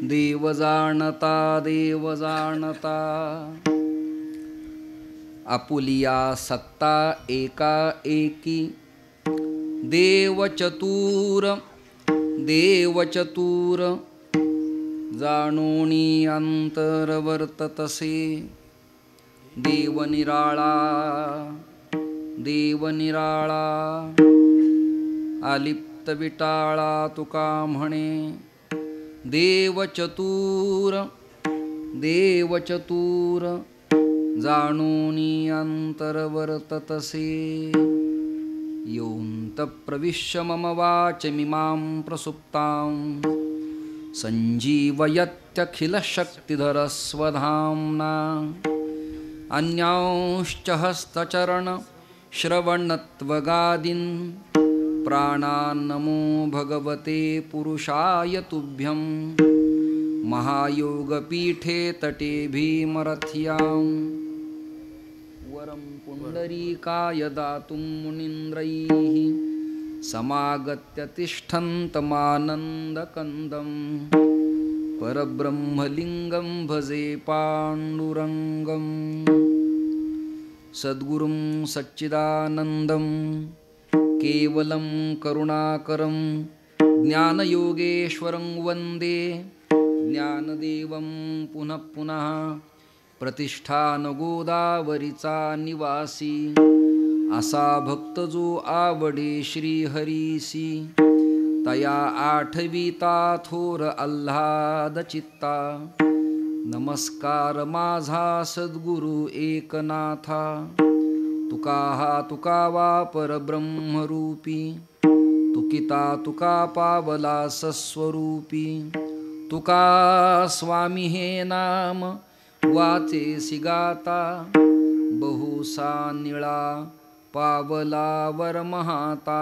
देव जाणता आपुलिया सत्ता एका एकी देव चतुर जाणोनी अंतर वर्ततसे देव निराळा आलिप्त विटाळा तुका म्हणे देव चतुर जाणोनी अंतर वर्ततसे योऽन्त प्रविश्य मम वाचमिमां प्रसुप्तां सञ्जीवयत्यखिलशक्तिधरस्वधाम्ना अन्यांश्च हस्तचरण श्रवणत्वगादीन् प्राणान्नमो भगवते पुरुषाय तुभ्यं महायोगपीठे तटे भीमरथ्यां वरं पुण्डरीकाय दातुं मुनीन्द्रैः समागत्य तिष्ठन्तमानन्दकन्दं परब्रह्मलिङ्गं भजे पाण्डुरङ्गं सद्गुरुं सच्चिदानन्दं केवलं करुणाकरं ज्ञानयोगेश्वरं वन्दे ज्ञानदेवं पुनः पुनः प्रतिष्ठानगोदावरीचा निवासी असा भक्त जो आवडे श्रीहरीसी तया आठविता थोर आल्हाद चित्ता नमस्कार माझा सद्गुरु एकनाथा तुका वा परब्रह्मरूपी तुकिता तुका पावला सस्वरूपी तुका स्वामी हे नाम वाचे सिगाता बहुसा निळा पावला वरमहाता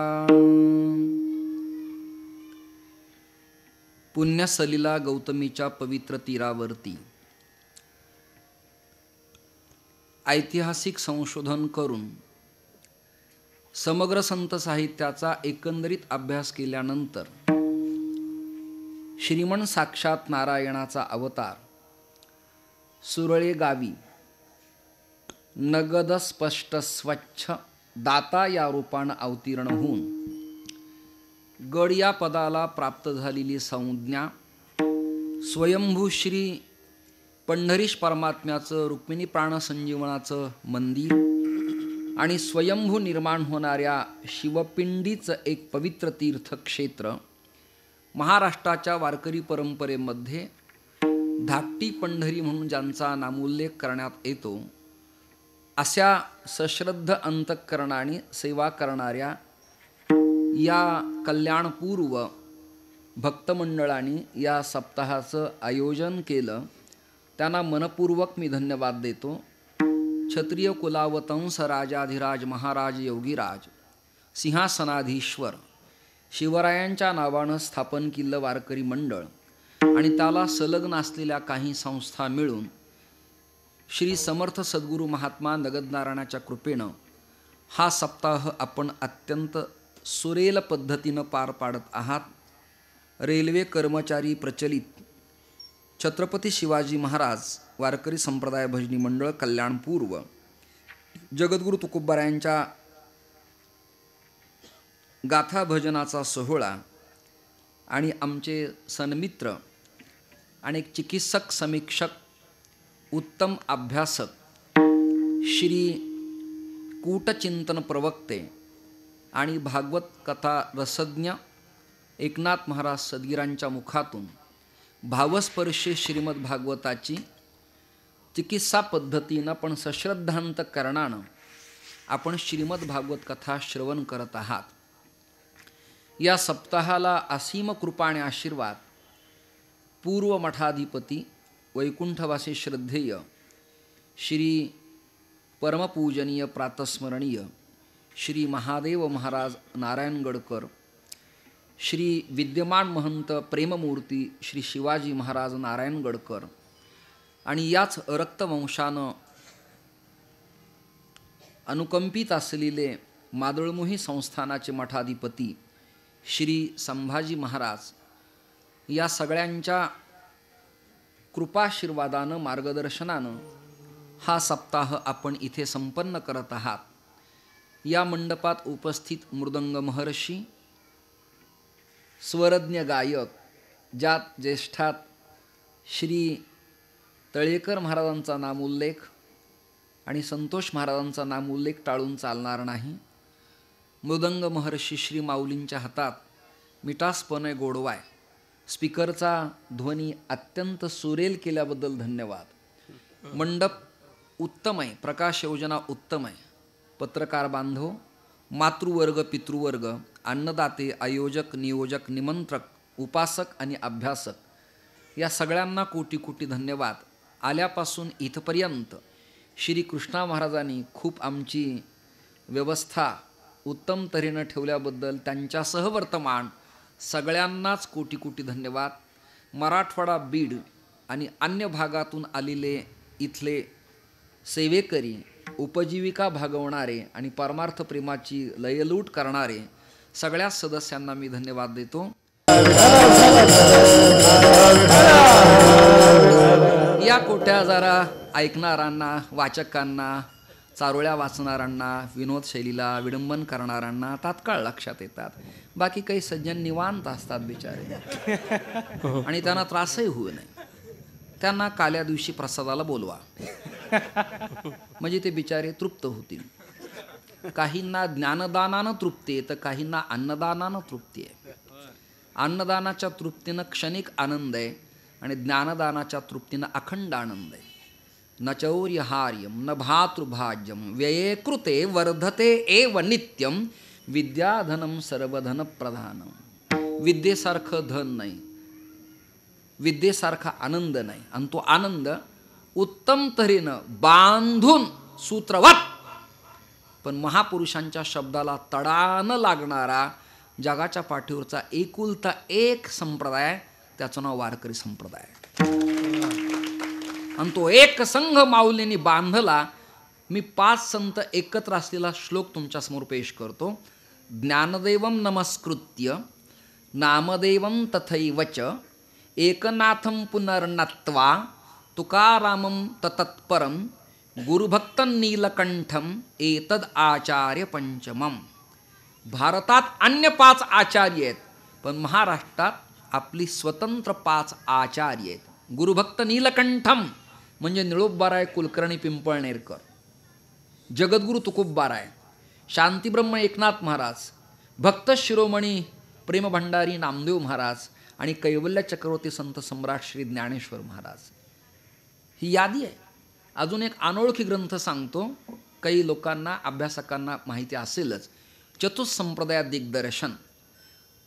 पुण्यसलिला गौतमीच्या पवित्र तीरावरती ऐतिहासिक संशोधन करून समग्र संत साहित्याचा एकंदरीत अभ्यास केल्यानंतर श्रीमन साक्षात नारायणाचा अवतार सुरळे गावी नगद स्पष्ट स्वच्छ दाता या रूपानं अवतीर्ण होऊन गड या पदाला प्राप्त झालेली संज्ञा स्वयंभू श्री पंढरीश परमात्म्याचं रुक्मिणी प्राणसंजीवनाचं मंदिर आणि स्वयंभू निर्माण होणाऱ्या शिवपिंडीचं एक पवित्र तीर्थक्षेत्र महाराष्ट्राच्या वारकरी परंपरेमध्ये धाकटी पंढरी म्हणून ज्यांचा नामोल्लेख करण्यात येतो अशा सश्रद्ध अंतःकरणाने सेवा करणाऱ्या या कल्याणपूर्व भक्तमंडळांनी या सप्ताहाचं आयोजन केलं त्यांना मनपूर्वक मी धन्यवाद देतो. क्षत्रिय कुलावतंस राजाधिराज महाराज योगीराज सिंहासनाधीश्वर शिवरायांच्या नावानं स्थापन केलेलं वारकरी मंडळ आणि त्याला संलग्न असलेल्या काही संस्था मिळून श्री समर्थ सद्गुरू महात्मा नगदनारायणाच्या कृपेनं हा सप्ताह आपण अत्यंत सुरेल पद्धतीनं पार पाडत आहात. रेल्वे कर्मचारी प्रचलित छत्रपती शिवाजी महाराज वारकरी संप्रदाय भजनी मंडळ कल्याणपूर्व जगद्गुरू तुकोबारायांच्या गाथा भजनाचा सोहळा आणि आमचे सन्मित्र आणि एक चिकित्सक समीक्षक उत्तम अभ्यासक श्री कूटचिंतन प्रवक्ते आणि भागवत कथा रसज्ञ एकनाथ महाराज सदगीरांच्या मुखातून भावस्पर्शी श्रीमद भागवताची चिकित्सा पद्धतीनं पण सश्रद्धांतकरणानं आपण श्रीमद भागवत कथा श्रवण करत आहात. या सप्ताहाला असीम कृपा आणि आशीर्वाद पूर्व मठाधिपती वैकुंठवासी श्रद्धेय श्री परमपूजनीय प्रातस्मरणीय श्री महादेव महाराज नारायणगडकर, श्री विद्यमान महंत प्रेममूर्ती श्री शिवाजी महाराज नारायणगडकर आणि याच रक्तवंशानं अनुकंपित असलेले मादळमोही संस्थानाचे मठाधिपती श्री संभाजी महाराज या सगळ्यांच्या कृपाशीर्वादानं मार्गदर्शनानं हा सप्ताह आपण इथे संपन्न करत आहात. या मंडपात उपस्थित मृदंग महर्षी, स्वरज्ञ गायक, ज्यात ज्येष्ठात श्री तळेकर महाराजांचा नामोल्लेख आणि संतोष महाराजांचा नामोल्लेख टाळून चालणार नाही. मृदंग महर्षी श्री माऊलींच्या हातात मिठासपणे गोडवाय. स्पीकरचा ध्वनी अत्यंत सुरेल केल्याबद्दल धन्यवाद. मंडप उत्तम आहे, प्रकाश योजना उत्तम आहे. पत्रकार बांधव, मातृवर्ग, पितृवर्ग, अन्नदाते, आयोजक, नियोजक, निमंत्रक, उपासक आणि अभ्यासक या सगळ्यांना कोटी कोटी धन्यवाद. आल्यापासून इथपर्यंत श्री कृष्णा महाराजांनी खूप आमची व्यवस्था उत्तम तऱ्हेनं ठेवल्याबद्दल त्यांच्यासह वर्तमान सगळ्यांनाच कोटी कोटी धन्यवाद. मराठवाडा, बीड आणि अन्य भागातून आलेले इथले सेवेकरी, उपजीविका भागवणारे आणि परमार्थ प्रेमाची लयलूट करणारे सगळ्या सदस्यांना मी धन्यवाद देतो. या कोट्या जरा ऐकणाऱ्यांना, वाचकांना, चारोळ्या वाचणाऱ्यांना, विनोद शैलीला विडंबन करणाऱ्यांना तात्काळ लक्षात येतात. बाकी काही सज्जन निवांत असतात बिचारे आणि त्यांना त्रासही होऊ नये. त्यांना काल्या दिवशी प्रसादाला बोलवा म्हणजे ते बिचारे तृप्त होतील. काहींना ज्ञानदानानं तृप्ती आहे तर काहींना अन्नदानानं तृप्ती आहे. अन्नदानाच्या तृप्तीनं क्षणिक आनंद आहे आणि ज्ञानदानाच्या तृप्तीनं अखंड आनंद आहे. न चौर्यहार्यम न भातृभाज्यम व्यये कृते वर्धते एव नित्यम विद्याधनम सर्वधन प्रधानम. विद्येसारखं धन नाही, विद्येसारखा आनंद नाही. आणि तो आनंद उत्तम तऱ्हेनं बांधून सूत्रवत पण महापुरुषांच्या शब्दाला तडा न लागणारा जगाच्या पाठीवरचा एकुलता एक संप्रदाय, त्याचं नाव वारकरी संप्रदाय. आणि तो एक संघ माऊलींनी बांधला. मी 5 संत एकत्र असलेला श्लोक तुमच्यासमोर पेश करतो. ज्ञानदेवं नमस्कृत्य नामदेवं तथैवच एकनाथं पुनर्नत्वा तुकारामं तत्परं गुरुभक्तं नीलकंठं एतद आचार्य पंचमम. भारतात अन्य 5 आचार्य आहेत पण महाराष्ट्रात आपली स्वतंत्र 5 आचार्य आहेत. गुरुभक्त नीलकंठम म्हणजे निळोबाराय कुलकर्णी पिंपळनेरकर, जगद्गुरु तुकोबाराय, शांतीब्रह्म एकनाथ महाराज, भक्त शिरोमणी प्रेमभंडारी नामदेव महाराज आणि कैवल्य चक्रवर्ती संत सम्राट श्री ज्ञानेश्वर महाराज. ही यादी आहे. अजून एक अनोळखी ग्रंथ सांगतो, काही लोकांना अभ्यासकांना माहिती असेलच. चतुस्संप्रदाय दिग्दर्शन,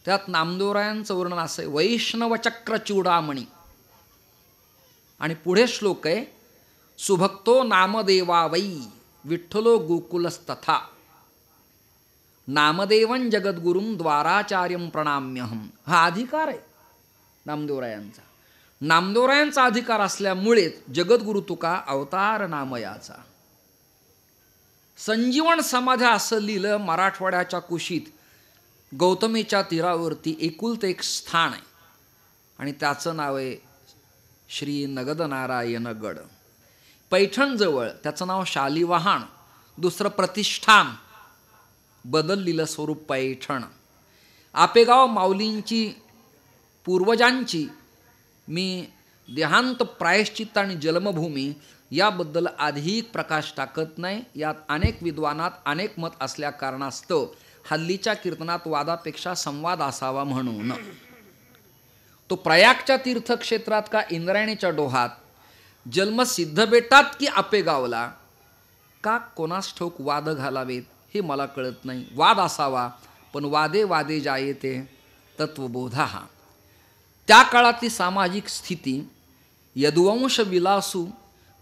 त्यात नामदेवरायांचं वर्णन असं आहे, वैष्णव चक्र चूडामणी. आणि पुढे श्लोक आहे, सुभक्तो नामदेवा वै विठ्ठलो गोकुलस्तथा नामदेवं जगद्गुरुं द्वाराचार्यं प्रणाम्यहम. हा अधिकार आहे नामदेवरायांचा. नामदेवरायांचा अधिकार असल्यामुळेच जगद्गुरु तुका अवतार नामयाचा. संजीवन समाध्या असं लिहिलं मराठवाड्याच्या कुशीत. गौतमीच्या तीरावरती एकुलते एक स्थान आहे आणि त्याचं नाव आहे श्री नगदनारायण गड. पैठणजवळ त्याचं नाव शालिवाहन, दुसरं प्रतिष्ठान, बदललेलं स्वरूप पैठण. आपेगाव माऊलींची पूर्वजांची मी देहांत प्रायश्चित्त आणि जन्मभूमी याबद्दल अधिक प्रकाश टाकत नाही. यात अनेक विद्वानात अनेक मत असल्या कारणास्तव हल्लीच्या कीर्तनात वादापेक्षा संवाद असावा म्हणून तो प्रयागच्या तीर्थक्षेत्रात का इंद्रायणीच्या डोहात, जन्म सिद्धबेटात की आपेगावला, का कोणास ठाऊक वाद घालावेत हे मला कळत नाही. वाद असावा पण वादे वादे जायते तत्वबोधा. त्या काळातली सामाजिक स्थिती, यदुवंश विलासू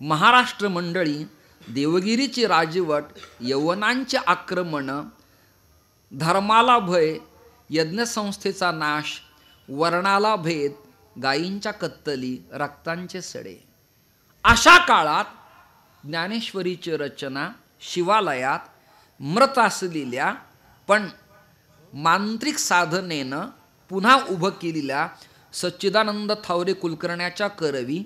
महाराष्ट्र मंडळी, देवगिरीची राजवट, यवनांचे आक्रमण, धर्माला भय, यज्ञसंस्थेचा नाश, वर्णाला भेद, गायींच्या कत्तली, रक्तांचे सडे. अशा काळात ज्ञानेश्वरीची रचना शिवालयात मृत असलेल्या पण मांत्रिक साधनेनं पुन्हा उभं केलेल्या सच्चिदानंद थावरे कुलकर्ण्याच्या करवी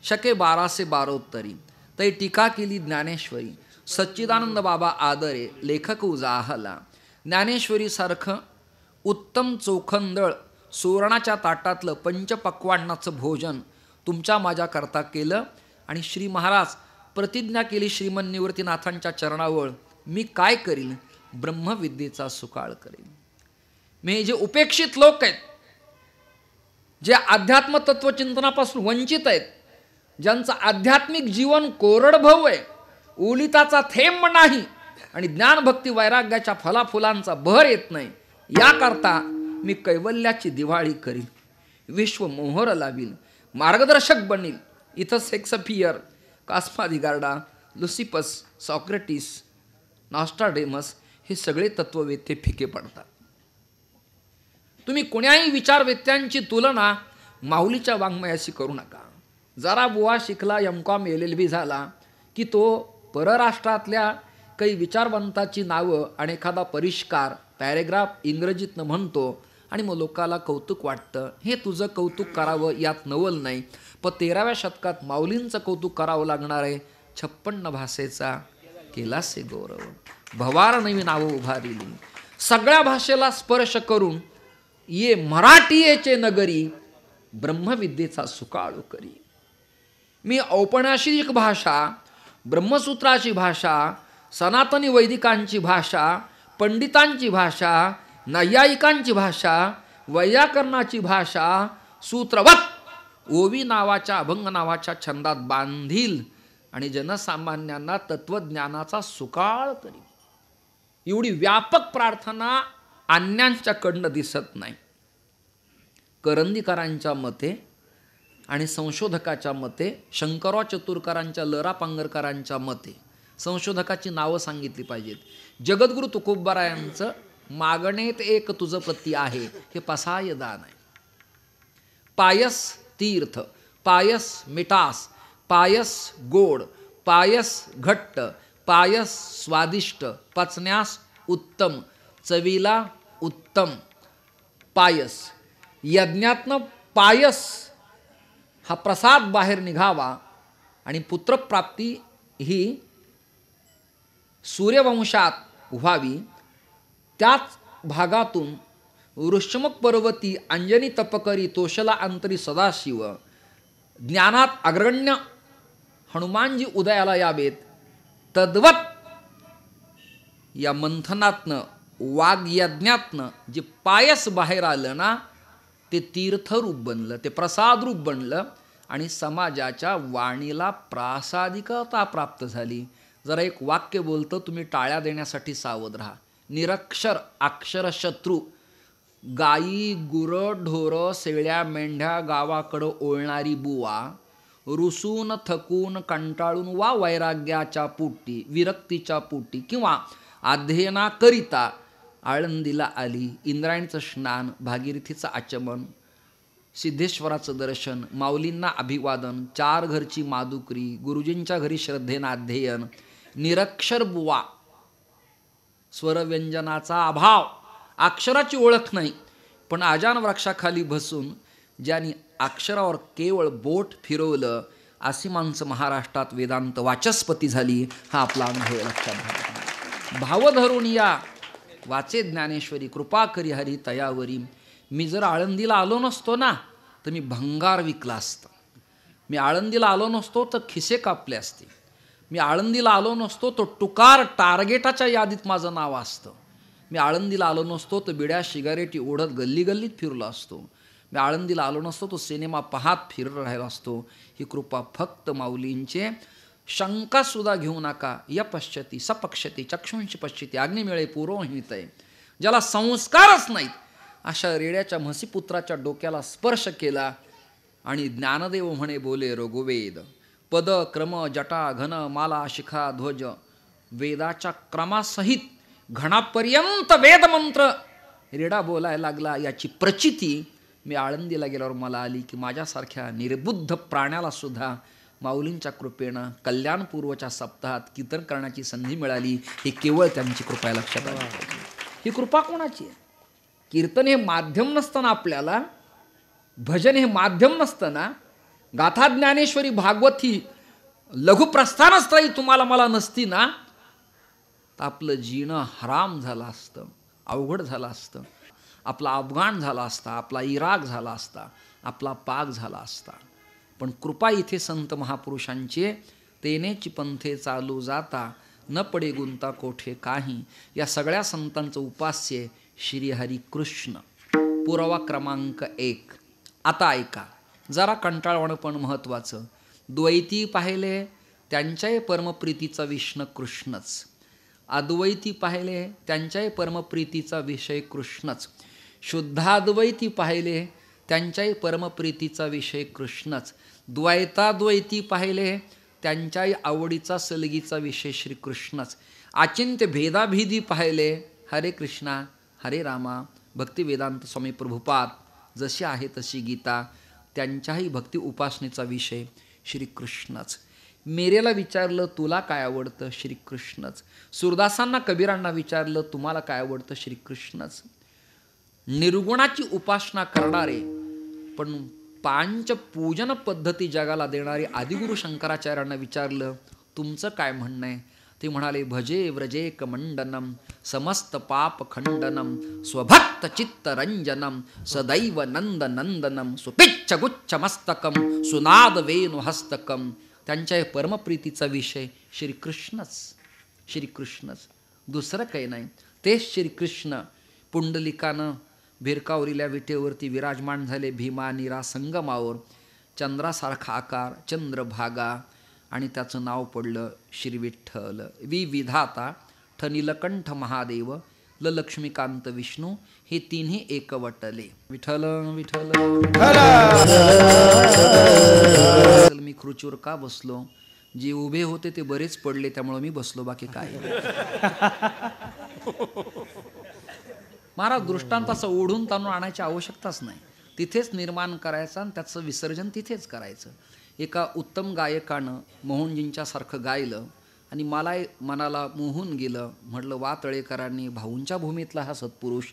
शके 1212 तै टीका केली ज्ञानेश्वरी. सच्चिदानंद बाबा आदरे लेखक उजाहला. ज्ञानेश्वरीसारखं उत्तम चोखंदळ सुवर्णाच्या ताटातलं पंचपक्वान्नाचं भोजन तुमच्या माझ्याकरता केलं आणि श्री महाराज प्रतिज्ञा केली श्रीमन निवृत्तीनाथांच्या चरणावर, मी काय करीन? ब्रह्मविद्येचा सुकाळ करीन. मी जे उपेक्षित लोक आहेत, जे अध्यात्म तत्वचिंतनापासून वंचित आहेत, ज्यांचं आध्यात्मिक जीवन कोरडभव आहे, ओलिताचा थेंब नाही आणि ज्ञानभक्ती वैराग्याच्या फलाफुलांचा बहर येत नाही, याकरता मी कैवल्याची दिवाळी करीन, विश्व मोहर लावील, मार्गदर्शक बनील. इथं शेक्सपियर, कास्पादिगार्डा, लुसिपस, सॉक्रेटिस, नॉस्ट्राडेमस हे सगळे तत्ववेत्ते फिके पडतात. तुम्ही कोण्याही विचारवेत्यांची तुलना माऊलीच्या वाङ्मयाशी करू नका. जरा बुवा शिकला, MCOM LLB झाला की तो परराष्ट्रातल्या काही विचारवंताची नावं आणि एखादा परिष्कार पॅरेग्राफ इंग्रजीतनं म्हणतो आणि मग लोकाला कौतुक वाटतं. हे तुझं कौतुक करावं यात नवल नाही, पण 13व्या शतकात माऊलींचं कौतुक करावं लागणार आहे. 56 भाषेचा केलासे गौरव, भवार नवी नावं उभारिली, सगळ्या भाषेला स्पर्श करून ये मराठीयेचे नगरी, ब्रह्मविद्येचा सुकाळू करी. मी औपन्यासिक भाषा, ब्रह्मसूत्राची भाषा, सनातनी वैदिकांची भाषा, पंडितांची भाषा, नैयायिकांची भाषा, वैयाकरणाची भाषा सूत्रवत ओवी नावाच्या अभंग नावाच्या छंदात बांधील आणि जनसामान्यांना तत्वज्ञानाचा सुकाळ करी. एवढी व्यापक प्रार्थना अन्यांच्याकडनं दिसत नाही. करंदीकरांच्या मते आणि संशोधकाच्या मते, शंकरराव चतुरकरांच्या, लरा पांगरकरांच्या मते, संशोधकाची नावं सांगितली पाहिजेत. जगद्गुरु तुकोबारायांचं मागणेत एक तुझं पती आहे हे पसाय दान आहे. पायस तीर्थ, पायस मिठास, पायस गोड, पायस घट्ट, पायस स्वादिष्ट, पचण्यास उत्तम, चवीला उत्तम. पायस, यज्ञातनं पायस हा प्रसाद बाहेर निघावा आणि पुत्रप्राप्ती ही सूर्यवंशात व्हावी. त्याच भागातून ऋष्यमुख पर्वती अंजनी तपकरी तोषला अंतरी सदाशिव, ज्ञानात अग्रगण्य हनुमानजी उदयाला यावेत. तद्वत या मंथनातनं, वाग्यज्ञातनं जे पायस बाहेर आलं ना, ते तीर्थरूप बनलं, ते प्रसादरूप बनलं आणि समाजाच्या वाणीला प्रासादिकता प्राप्त झाली. जरा एक वाक्य बोलतं, तुम्ही टाळ्या देण्यासाठी सावध राहा. निरक्षर अक्षरशत्रू, गाई गुरं ढोरं शेळ्या मेंढ्या गावाकडं ओळणारी बुवा, रुसून थकून कंटाळून वा वैराग्याच्या पोटी, विरक्तीच्या पोटी किंवा अध्ययनाकरिता आळंदीला आली. इंद्रायणीचं स्नान, भागीरथीचं आचमन, सिद्धेश्वराचं दर्शन, माऊलींना अभिवादन, 4 घरची मादुकरी, गुरुजींच्या घरी श्रद्धेनं अध्ययन. निरक्षर बुवा, स्वरव्यंजनाचा अभाव, अक्षराची ओळख नाही, पण आजान वृक्षाखाली बसून ज्यांनी अक्षरावर केवळ बोट फिरवलं, अशी माणसं महाराष्ट्रात वेदांत वाचस्पती झाली. हा आपला अनुभव लक्षात घ्या. भाव धरून या वाचे ज्ञानेश्वरी, कृपा करी हरी तयावरी. मी जर आळंदीला आलो नसतो ना, तर मी भंगार विकला असतं. मी आळंदीला आलो नसतो तर खिसे कापले असते. मी आळंदीला आलो नसतो तो टुकार टार्गेटाच्या यादीत माझं नाव असतं. मी आळंदीला आलो नसतो तर बिड्या सिगारेटी ओढत गल्ली गल्लीत फिरलो असतो. मी आळंदीला आलो नसतो तो सिनेमा पाहत फिरत राहिलो असतो. ही कृपा फक्त माऊलींचे. शंकासुद्धा घेऊ नका. य पश्यती सपक्षती चक्षुंशी पश्यती अग्निमेळे पुरोहितय. ज्याला संस्कारच नाहीत अशा रेड्याच्या म्हशीपुत्राच्या डोक्याला स्पर्श केला आणि ज्ञानदेव म्हणे बोले रघुवेद. पद क्रम जटा घन माला शिखा ध्वज, वेदाच्या क्रमासहित घणापर्यंत वेदमंत्र रेडा बोलायला लागला. याची प्रचिती मी आळंदीला गेल्यावर मला आली की माझ्यासारख्या निर्बुद्ध प्राण्याला सुद्धा माऊलींच्या कृपेनं कल्याणपूर्वच्या सप्ताहात कीर्तन करण्याची संधी मिळाली. हे केवळ त्यांची कृपा लक्षात आली. ही कृपा कोणाची आहे? कीर्तन हे माध्यम नसताना, आपल्याला भजन हे माध्यम नसताना, गाथा ज्ञानेश्वरी भागवत ही लघुप्रस्थानस्थळी तुम्हाला मला नसती ना, तर आपलं जीणं हराम झालं असतं, अवघड झालं असतं, आपला अफगाण झाला असता, आपला इराक झाला असता, आपला पाक झाला असता. पण कृपा इथे संत महापुरुषांची, तेनेची पंथे चालू जाता, न पडे गुंता कोठे काही. या सगळ्या संतांचं उपास्य श्रीहरी कृष्ण. पुरावा क्रमांक 1. आता ऐका, जरा कंटाळवाणं पण महत्त्वाचं. द्वैती पाहिले त्यांच्याही परमप्रीतीचा विष्णू कृष्णच, अद्वैती पाहिले त्यांच्याही परमप्रीतीचा विषय कृष्णच, शुद्धाद्वैती पाहिले त्यांच्याही परमप्रीतीचा विषय कृष्णच, द्वैताद्वैती पाहिले त्यांच्याही आवडीचा सलगीचा विषय श्रीकृष्णच, अचिंत्य भेदाभेदी पाहिले हरे कृष्णा हरे रामा भक्तिवेदांत स्वामी प्रभुपाद जशी आहे तशी गीता, त्यांच्याही भक्ती उपासनेचा विषय श्रीकृष्णच. मेरेला विचारलं तुला काय आवडतं, श्रीकृष्णच. सुरदासांना कबीरांना विचारलं तुम्हाला काय आवडतं, श्रीकृष्णच. निर्गुणाची उपासना करणारे पण पांचपूजन पद्धती जगाला देणारे आदिगुरु शंकराचार्यांना विचारलं तुमचं काय म्हणणं आहे. ते म्हणाले भजे व्रजेक मंडनम समस्त पाप खंडनम स्वभक्त चित्तरंजनम सदैव नंद नंदनम सुपिच्छ गुच्छ मस्तकम सुनाद वेणु हस्तकम. त्यांच्या परमप्रीतीचा विषय श्रीकृष्णच, श्रीकृष्णच, दुसरं काही नाही. तेच श्रीकृष्ण पुंडलिकानं भिरकावरील्या विटेवरती विराजमान झाले भीमा नीरा संगमावर. चंद्रासारखा आकार, चंद्रभागा, आणि त्याचं नाव पडलं श्री विठ्ठल. विधाता ठ नीलकंठ महादेव ल लक्ष्मीकांत विष्णू, हे तिन्ही एकवटले. विठ्ठल विठ्ठल. मी खुर्चीवर का बसलो, जे उभे होते ते बरेच पडले त्यामुळे मी बसलो, बाकी काय. महाराज दृष्टांताचं ओढून ताणून आणायची आवश्यकताच नाही, तिथेच निर्माण करायचं आणि त्याचं विसर्जन तिथेच करायचं. एका उत्तम गायकानं मोहनजींच्यासारखं गायलं आणि मनाला मोहून गेलं. म्हटलं वा तळेकरांनी भाऊंच्या भूमीतला हा सत्पुरुष,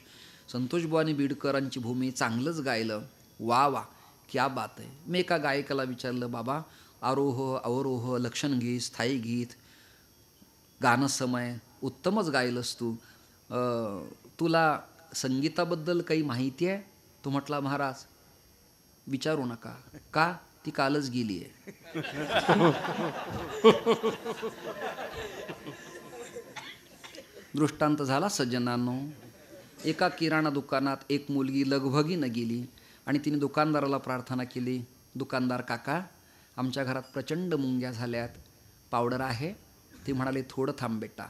संतोषबुवांनी बीडकरांची भूमी, चांगलंच गायलं, वा वा क्या बात आहे. मी एका गायकाला विचारलं बाबा आरोह अवरोह लक्षण गीत स्थायी गीत गाणं समय उत्तमच गायलंस तू, तुला संगीताबद्दल काही माहिती आहे. तो म्हटला महाराज विचारू नका, का ती कालच गेली आहे. दृष्टांत झाला सज्जनांनो. एका किराणा दुकानात एक मुलगी लगभगीनं गेली आणि तिने दुकानदाराला प्रार्थना केली, दुकानदार काका आमच्या घरात प्रचंड मुंग्या झाल्यात, पावडर आहे. ते म्हणाले थोडं थांब बेटा.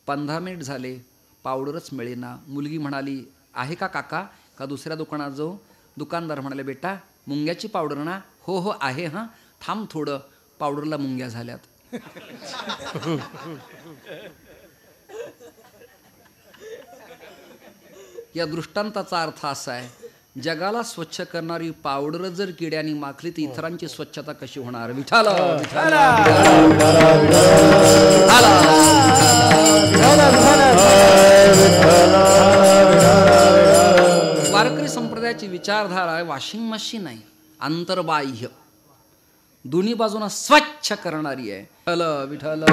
15 मिनिट झाले, पावडरच मिळेना. मुलगी म्हणाली आहे का काका, का दुसऱ्या दुकानात जाऊ. दुकानदार म्हणाले बेटा मुंग्याची पावडर ना, हो हो आहे, हां थांब थोडं, पावडरला मुंग्या झाल्यात. या दृष्टांताचा अर्थ असा आहे, जगाला स्वच्छ करणारी पावडर जर किड्यानी माखली तर इतरांची स्वच्छता कशी होणार. विठाला वारकरी संप्रदायाची विचारधारा आहे वॉशिंग मशीन आहे, अंतर्बाह्य दोन्ही बाजूना स्वच्छ करणारी आहे. विठ्ठल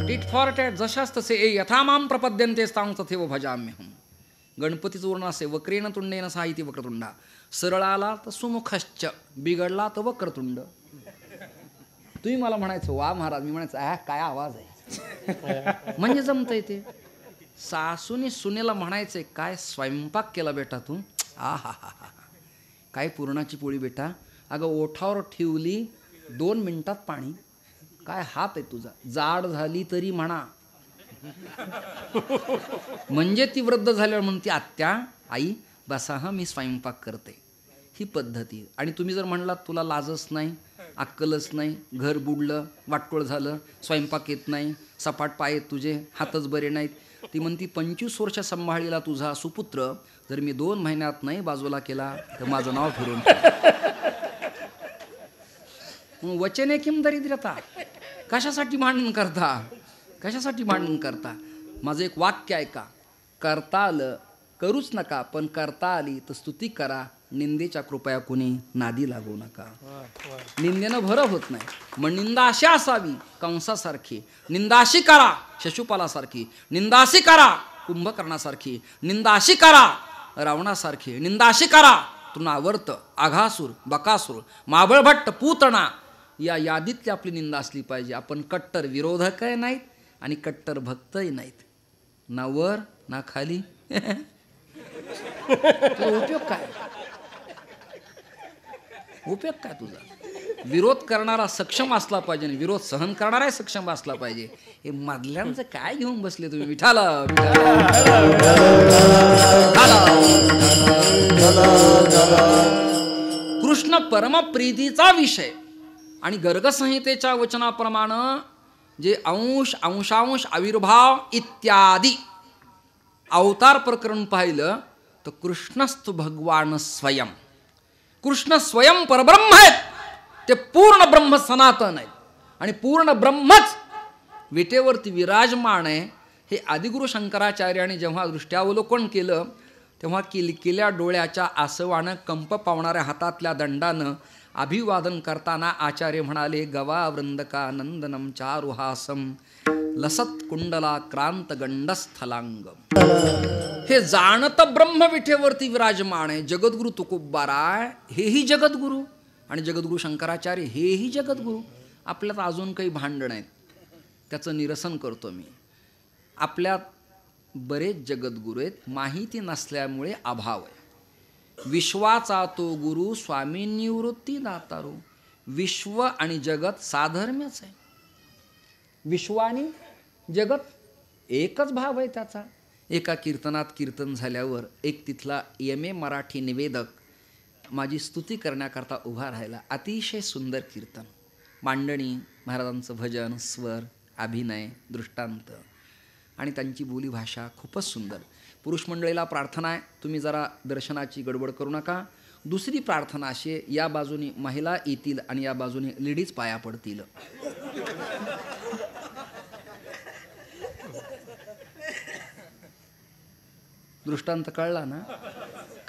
टीट फॉर टॅट जशास तसे यथा माम प्रपद्यन्ते तां तथैव भजाम्यहम्. गणपतीचं वर्ण असे वक्रेण तुंडेन साहिती वक्रतुंडा. सरळ आला तर सुमुखश्च, बिघडला तर वक्रतुंड. तुम्ही मला म्हणायचं वा महाराज, मी म्हणायचं काय आवाज आहे. म्हणजे जमतंय ते. सासूने सुनेला म्हणायचंय काय स्वयंपाक केला बेटा तू, आ हा हा हा, काय पुरणाची पोळी बेटा, अगं ओठावर ठेवली 2 मिनिटात पाणी, काय हात आहे तुझा, जाड झाली तरी म्हणा. म्हणजे ती वृद्ध झाल्यावर म्हणते आत्या आई बसा हा मी स्वयंपाक करते, ही पद्धती. आणि तुम्ही जर म्हणलात तुला लाजच नाही, अक्कलच नाही, घर बुडलं वाटकोळ झालं, स्वयंपाक येत नाही, सपाट पाय आहेत तुझे, हातच बरे नाहीत, ती म्हणती 25 वर्ष सांभाळलेला तुझा सुपुत्र जर मी 2 महिन्यात नाही बाजूला केला तर माझं नाव फिरून. वचने किम दरिद्रता, कशासाठी भांडण करता, कशासाठी भांडण करता. माझं एक वाक्य ऐका, करता आलं करूच नका, पण करता आली तर स्तुती करा, निंदेच्या कृपया कुणी नादी लागू नका. निंदेनं भरं होत नाही. मग निंदा अशी असावी कंसासारखी, निंदा अशी करा शिशुपालासारखी, निंदा अशी करा कुंभकर्णासारखी, निंदा अशी करा रावणासारखी, निंदा अशी करा तृणावर्त, आघासूर, बकासूर, माबळभट्ट, पूतना या यादीतली आपली निंदा असली पाहिजे. आपण कट्टर विरोधकही नाहीत आणि कट्टर भक्तही नाहीत. ना वर ना खाली. उपयोग काय? उपयोग काय तुझा? विरोध करणारा सक्षम असला पाहिजे, विरोध सहन करणारा सक्षम असला पाहिजे. हे मधल्यांचं काय घेऊन बसले तुम्ही? विठाला कृष्ण परमप्रीतीचा विषय आणि गर्गसंहितेच्या वचनाप्रमाणे जे अंश, अंशांश, आविर्भाव इत्यादी अवतार प्रकरण पाहिलं तर कृष्णस्तु भगवान स्वयं. कृष्ण स्वयं परब्रह्म आहेत. ते पूर्ण ब्रह्म सनातन आहेत आणि पूर्ण ब्रह्मच विटेवरती विराजमान आहे. हे आदिगुरु शंकराचार्याने जेव्हा दृष्ट्यावलोकन केलं तेव्हा किलकिल्या डोळ्याच्या आसवानं कंप पावणाऱ्या हातातल्या दंडानं अभिवादन करताना आचार्य म्हणाले, गवा वृंदकानंदनम चारुहासम लसत कुंडला क्रांत गंडस्थलांग. हे जाणत ब्रह्म विठेवरती विराजमान आहे. जगद्गुरु तुकोबाराय हेही जगद्गुरु आणि जगद्गुरु शंकराचार्य हेही जगद्गुरु. आपल्यात अजून काही भांडण आहेत, त्याचं निरसन करतो मी. आपल्यात बरेच जगद्गुरु आहेत, माहिती नसल्यामुळे अभाव आहे. विश्वाचा तो गुरु स्वामी निवृत्ती दातारू. विश्व आणि जगत साधर्म्यच आहे. विश्व आणि जगत एकच भाव आहे त्याचा. एका कीर्तनात कीर्तन झाल्यावर एक तिथला एम.ए. मराठी निवेदक माझी स्तुती करण्याकरता उभा राहिला. अतिशय सुंदर कीर्तन, मांडणी, महाराजांचं भजन, स्वर, अभिनय, दृष्टांत आणि त्यांची बोलीभाषा खूपच सुंदर. पुरुष मंडळीला प्रार्थना आहे, तुम्ही जरा दर्शनाची गडबड करू नका. दुसरी प्रार्थना अशी आहे, या बाजूनी महिला येतील आणि या बाजूने लेडीज पाया पडतील. दृष्टांत कळला ना?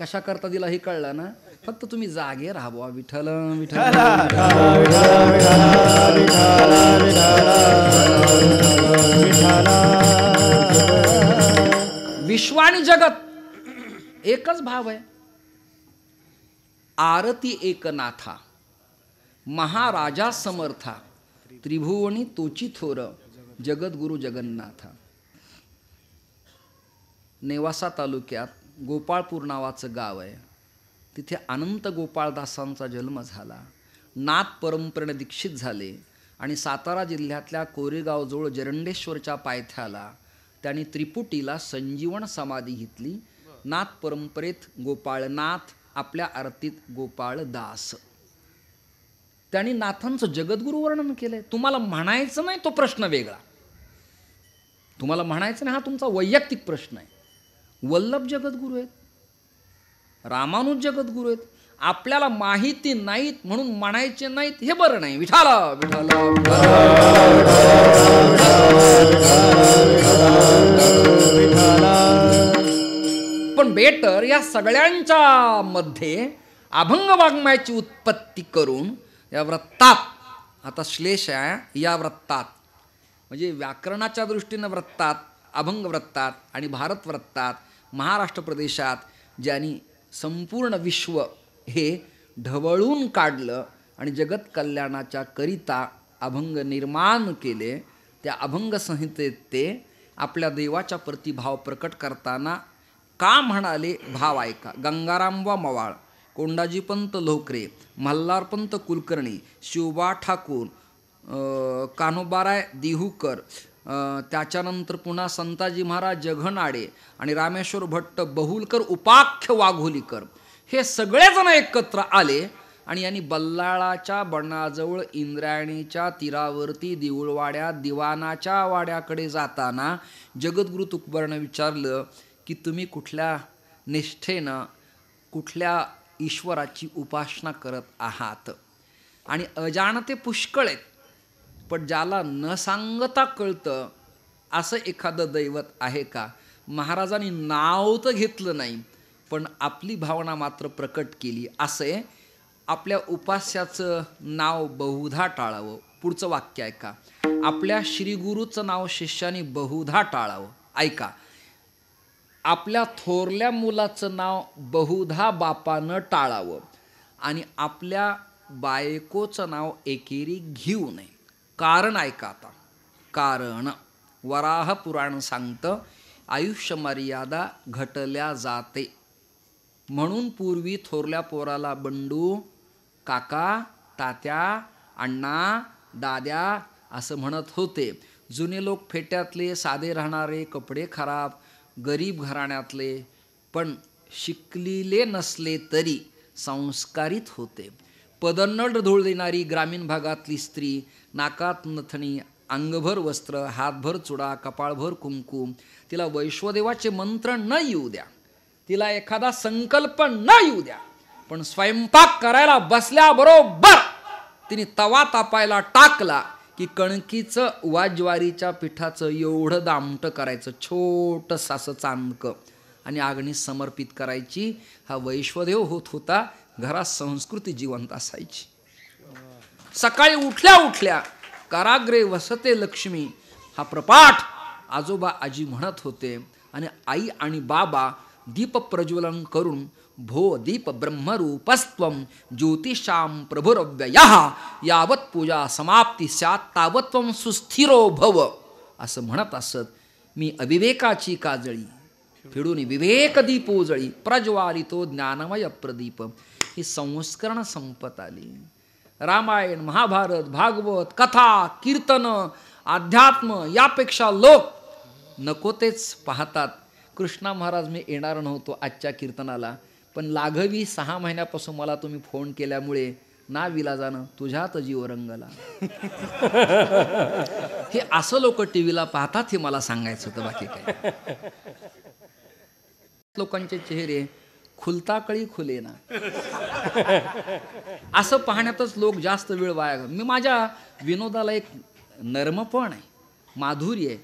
कशा करता दिला हे कळला ना? फक्त तुम्ही जागे राहावा. विठ्ठल विठ्ठल विश्व आणि जगत एकच भाव आहे. आरती एकनाथा महाराजा समर्था त्रिभुवनी तोची थोर जगद्गुरु जगन्नाथा. नेवासा तालुक्यात गोपाळपूर नावाचं गाव आहे. तिथे अनंत गोपाळदासांचा जन्म झाला. नाथ परंपरेने दीक्षित झाले आणि सातारा जिल्ह्यातल्या कोरेगावजवळ जरंडेश्वरच्या पायथ्याला त्यांनी त्रिपुटीला संजीवन समाधी घेतली. नाथ परंपरेत गोपाळनाथ, आपल्या आरतीत गोपाळदास. त्यांनी नाथांचं जगद्गुरु वर्णन केलंय. तुम्हाला म्हणायचं नाही तो प्रश्न वेगळा. तुम्हाला म्हणायचं नाही हा तुमचा वैयक्तिक प्रश्न आहे. वल्लभ जगद्गुरु आहेत, रामानुज जगद्गुरु आहेत. आपल्याला माहिती नाहीत म्हणून म्हणायचे नाहीत हे बरं नाही. विठाला विठाला पण बेटर या सगळ्यांच्या मध्ये अभंग वाङ्मयाची उत्पत्ती करून या व्रतात, आता श्लेष आहे या व्रतात, म्हणजे व्याकरणाच्या दृष्टीनं व्रतात, अभंग व्रतात आणि भारत व्रतात महाराष्ट्र प्रदेशात ज्यांनी संपूर्ण विश्व हे ढवळून काढलं आणि जगत कल्याणाच्या करिता अभंग निर्माण केले, त्या अभंग संहितेत ते आपल्या देवाच्या प्रतिभाव प्रकट करताना का म्हणाले? भाव ऐका. गंगारामबा मवाळ, कोंडाजीपंत लोकरे, मल्हारपंत कुलकर्णी, शिवबा ठाकूर, कान्होबाराय दिहूकर, त्याच्यानंतर पुन्हा संताजी महाराज जघनाडे आणि रामेश्वर भट्ट बहुलकर, उपाख्य वाघोलीकर हे सगळेजण एकत्र आले आणि यांनी बल्लाळाच्या बनाजवळ इंद्रायणीच्या तीरावरती देऊळवाड्यात दिवानाच्या वाड्याकडे जाताना जगद्गुरु तुकोबारानं विचारलं की तुम्ही कुठल्या निष्ठेनं कुठल्या ईश्वराची उपासना करत आहात? आणि अजाणते पुष्कळ आहेत, पण ज्याला न सांगता कळतं असं एखादं दैवत आहे का? महाराजांनी नाव तर घेतलं नाही, पण आपली भावना मात्र प्रकट केली. असे आपल्या उपास्याचं नाव बहुधा टाळावं. पुढचं वाक्य ऐका. आपल्या श्रीगुरूचं नाव शिष्याने बहुधा टाळावं. ऐका. आपल्या थोरल्या मुलाचं नाव बहुधा बापानं टाळावं आणि आपल्या बायकोचं नाव एकेरी घेऊ नये. कारण ऐका आता. कारण वराह पुराण सांगतं आयुष्य मर्यादा घटल्या जाते. म्हणून पूर्वी थोरल्या पोराला बंडू, काका, तात्या, अण्णा, दाद्या असं म्हणत होते. जुने लोक फेट्यातले, साधे राहणारे, कपडे खराब, गरीब घराण्यातले, पण शिकलेले नसले तरी संस्कारित होते. पदन्नड धूळ देणारी ग्रामीण भागातली स्त्री, नाकात नथणी, अंगभर वस्त्र, हातभर चुडा, कपाळभर कुंकुम, तिला वैश्वदेवाचे मंत्र न येऊ द्या, तिला एखादा संकल्प न येऊ द्या, पण स्वयंपाक करायला बसल्याबरोबर तिने तवा तापायला टाकला की कणकीचं वा ज्वारीच्या पिठाचं एवढं दामटं करायचं, छोटंसं असं चांदकं, आणि अग्नी समर्पित करायची. हा वैश्वदेव होत होता. घरात संस्कृती जिवंत असायची. सकाळी उठल्या उठल्या काराग्रे वसते लक्ष्मी हा प्रपाठ आजोबा आजी म्हणत होते आणि आई आणि बाबा दीप प्रज्वलन करून भो दीप ब्रह्मरूपस्त्वं ज्योतिषां प्रभुरव्ययः यावत पूजा समाप्ती स्यात् तावत्वं सुस्थिरो भव असं म्हणत असत. मी अविवेकाची काजळी फिडून विवेक दीप उजळी प्रज्वालितो ज्ञानमय प्रदीप. ही संस्करण संपत आली. रामायण, महाभारत, भागवत, कथा, कीर्तन, अध्यात्म यापेक्षा लोक नको तेच पाहतात. कृष्णा महाराज मी येणार नव्हतो आजच्या कीर्तनाला, पण लाघवी 6 महिन्यापासून मला तुम्ही फोन केल्यामुळे ना विलाजानं तुझ्यात जीव रंगला. हे असं लोक टीव्हीला पाहतात हे मला सांगायचं होतं, बाकी काय. लोकांचे चेहरे खुलता कळी खुले ना असं पाहण्यातच लोक जास्त वेळ वाया. मी माझ्या विनोदाला एक नर्मपण आहे, माधुर्य आहे,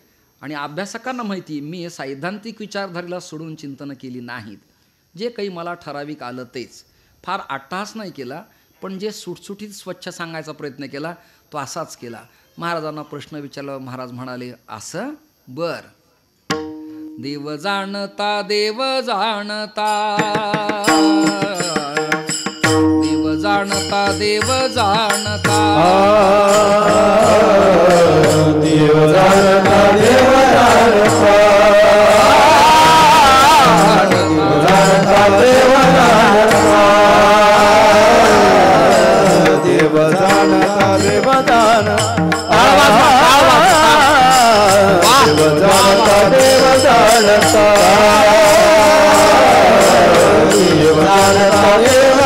आणि अभ्यासकांना माहिती मी सैद्धांतिक विचारधारेला सोडून चिंतन केली नाहीत. जे काही मला ठराविक आलं तेच. फार अट्टहास नाही केला, पण जे सुटसुटीत स्वच्छ सांगायचा प्रयत्न केला तो असाच केला. महाराजांना प्रश्न विचारला. महाराज म्हणाले असं बर. देव जाणता देव जाणता देव जाणता देव जाणता देव जाणता देव जाणता देव जाणता देव जाणता देव जाणता देव जाणता देव जाणता देव जाणता देव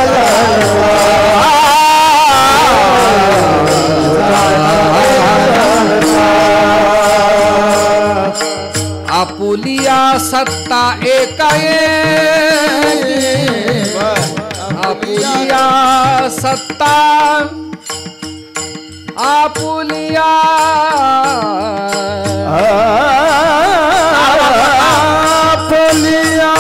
आपुलिया सत्ता एकाएकी, आपुलिया सत्ता आपुलिया आपुलिया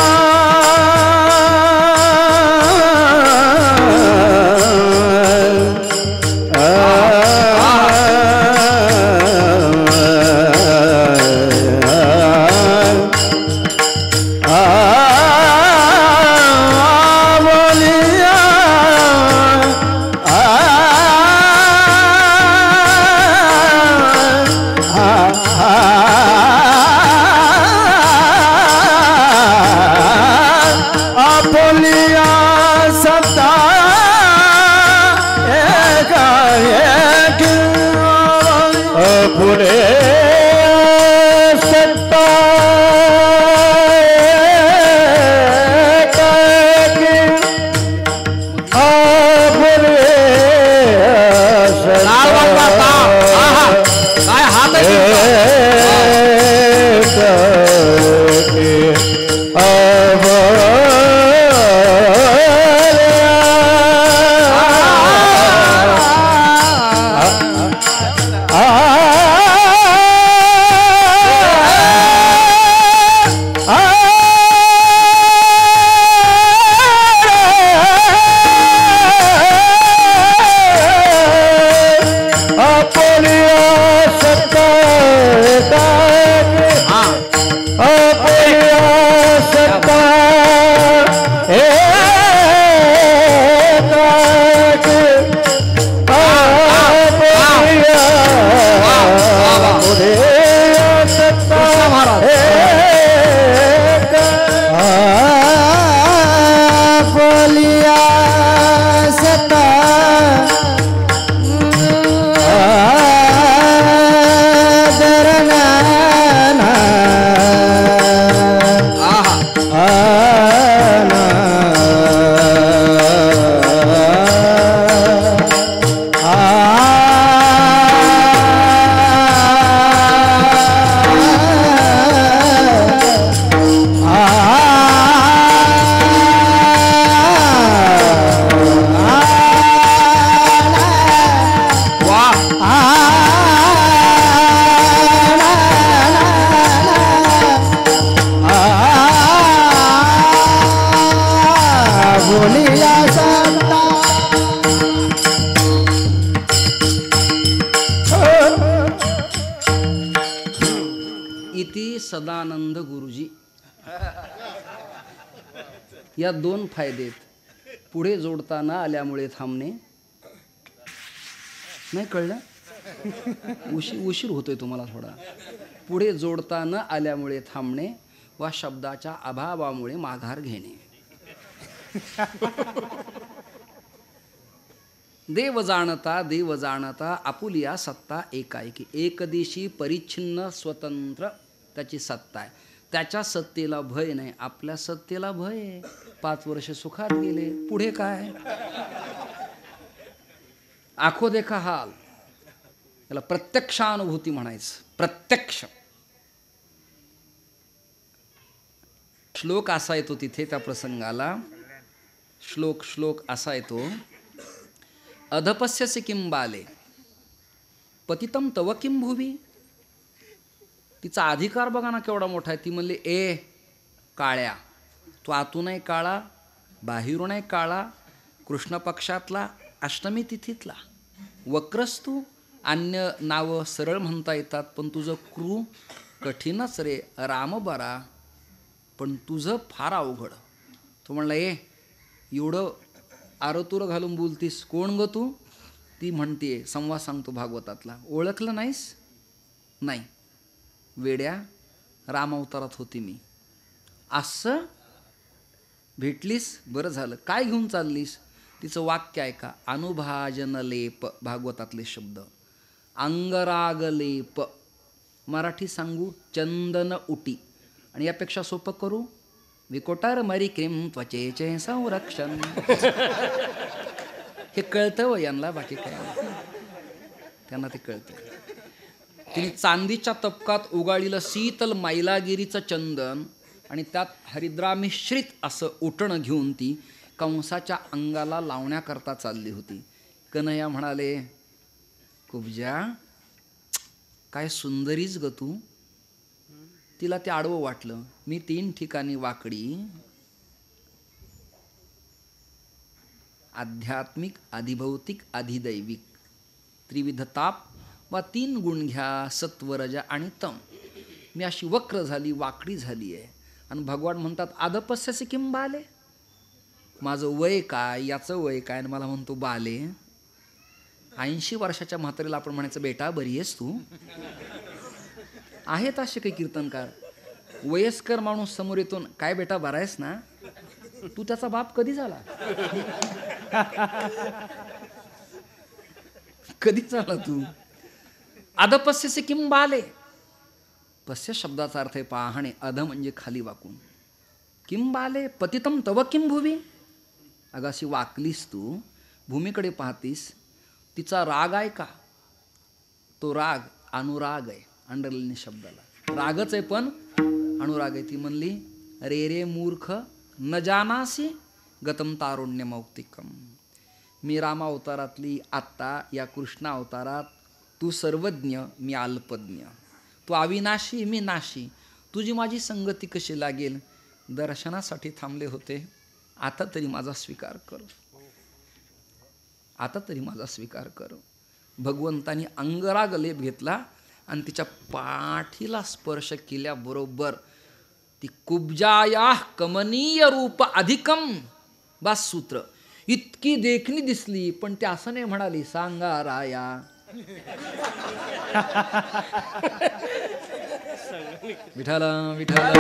आपुलिया सत्ता इति सदानंद गुरुजी. या दोन फायदेत. पुढे जोडता न आल्यामुळे थांबणे. नाही कळलं? उशीर होतोय तुम्हाला थोडा. पुढे जोडता न आल्यामुळे थांबणे वा शब्दाच्या अभावामुळे माघार घेणे. देव जाणता आपुलिया सत्ता एकाएकी. एकदिशी परिच्छिन्न स्वतंत्र त्याची सत्ता आहे. त्याच्या सत्तेला भय नाही, आपल्या सत्तेला भय आहे. 5 वर्ष सुखात गेले, पुढे काय? आखो देखा हाल. त्याला प्रत्यक्षानुभूती म्हणायचं. प्रत्यक्ष श्लोक असा येतो तिथे त्या प्रसंगाला. श्लोक असा येतो. अधपस्यसि किं बाले पतितम तव किं भुवी. तिचा अधिकार बघा ना केवढा मोठा आहे. ती म्हणली ए काळ्या, तू आतूनही काळा बाहेरूनही काळा, कृष्ण पक्षातला अष्टमी तिथीतला, वक्रस्तू. अन्य नावं सरळ म्हणता येतात पण तुझं क्रू कठीणच रे. राम बरा पण तुझं फार अवघड. तो म्हणला ए एवढं आरोतुर घालून बोलतीस, कोण ग तू? ती म्हणतीये, संवाद सांगतो भागवतातला. ओळखलं नाहीस? नाही वेड्या, राम अवतारात होती मी. असं भेटलीस, बरं झालं. काय घेऊन चाललीस? तिचं वाक्य आहे का? अनुभाजन लेप, भागवतातले शब्द. अंगरागलेप, मराठी सांगू चंदन उटी. आणि यापेक्षा सोपं करू, विकोटार मरी क्रीम त्वचेचे संरक्षण. हे कळतं व यांना, बाकी काय त्यांना ते कळतं. तिने चांदीच्या तपकात उगाळलेलं शीतल मैलागिरीचं चंदन आणि त्यात हरिद्रा मिश्रित असं उटणं घेऊन ती कंसाच्या अंगाला लावण्याकरता चालली होती. कन्हैया म्हणाले, कुब्जा काय सुंदरीच ग तू. तिला ते आडवं वाटलं. मी 3 ठिकाणी वाकडी, आध्यात्मिक, अधिभौतिक, अधिदैविक, त्रिविध ताप वा 3 गुण घ्या, सत्वरज आणि तम. मी अशी वक्र झाली, वाकडी झाली आहे. आणि भगवान म्हणतात आदपस्यसि किं बाले. माझं वय काय, याचं वय काय, आणि मला म्हणतो बाले. 80 वर्षाच्या म्हातारीला आपण म्हणायचं बेटा बरी आहेस तू. आहेत असे काही कीर्तनकार. वयस्कर माणूस समोर येतो, काय बेटा बरा आहेस ना. तू त्याचा बाप कधी झाला? कधी झाला तू? अधपस्यसि किं बाले. पस्य शब्दाचा अर्थ आहे पाहणे. अध म्हणजे खाली वाकून. किं बाले पतितम तव किं भुवी. अगं अशी वाकलीस तू, भूमीकडे पाहतीस. तिचा राग आहे का? तो राग अनुराग आहे. अंडरलाईन शब्दाला रागच आहे पण अनुराग आहे. ती म्हणली रे रे मूर्ख न जानासी गतम तारुण्य मौक्तिकम. मी रामा अवतारातली आत्ता या कृष्ण अवतारात तू सर्वज्ञ, मी अल्पज्ञ. तू अविनाशी, मी नाशी. तुझी माझी संगती कशी लागेल? दर्शनासाठी थांबले होते. आता तरी माझा स्वीकार कर. आता तरी माझा स्वीकार कर. भगवंतानी अंगराग लेप घेतला आणि तिच्या पाठीला स्पर्श केल्याबरोबर ती कुब्जाया कमनीय रूप अधिकम. बास सूत्र. इतकी देखणी दिसली पण ते असं नाही म्हणाली सांगा राया. विठाला विठाला